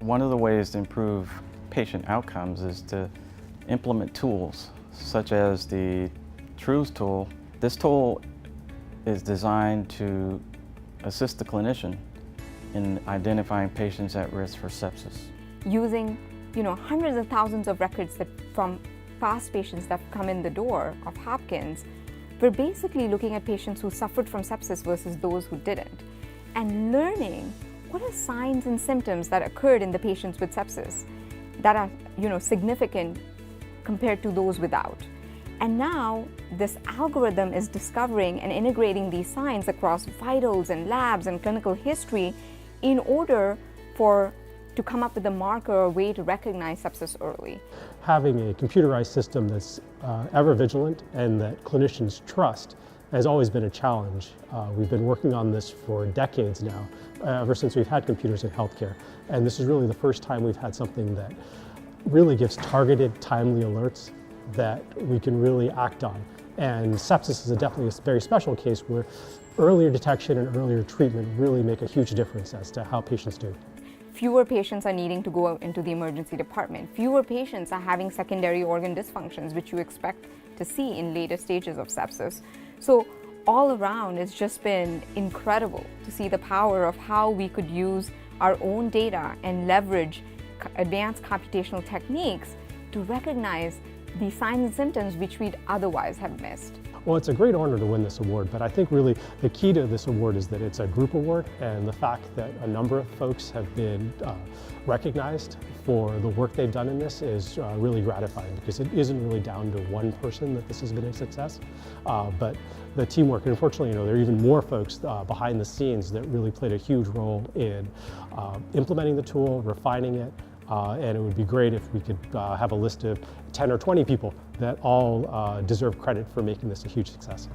One of the ways to improve patient outcomes is to implement tools such as the TRUES tool. This tool is designed to assist the clinician in identifying patients at risk for sepsis. Using hundreds of thousands of records from past patients that come in the door of Hopkins, we're basically looking at patients who suffered from sepsis versus those who didn't, and learning what are signs and symptoms that occurred in the patients with sepsis that are significant compared to those without. And now this algorithm is discovering and integrating these signs across vitals and labs and clinical history in order to come up with a marker or way to recognize sepsis early. Having a computerized system that's ever vigilant and that clinicians trust has always been a challenge. We've been working on this for decades now, ever since we've had computers in healthcare. And this is really the first time we've had something that really gives targeted, timely alerts that we can really act on. And sepsis is definitely a very special case where earlier detection and earlier treatment really make a huge difference as to how patients do. Fewer patients are needing to go into the emergency department. Fewer patients are having secondary organ dysfunctions, which you expect to see in later stages of sepsis. So all around, it's just been incredible to see the power of how we could use our own data and leverage advanced computational techniques to recognize the signs and symptoms which we'd otherwise have missed. Well, it's a great honor to win this award, but I think really the key to this award is that it's a group award, and the fact that a number of folks have been recognized for the work they've done in this is really gratifying, because it isn't really down to one person that this has been a success, but the teamwork. And unfortunately, there are even more folks behind the scenes that really played a huge role in implementing the tool, refining it, and it would be great if we could have a list of 10 or 20 people that all deserve credit for making this a huge success.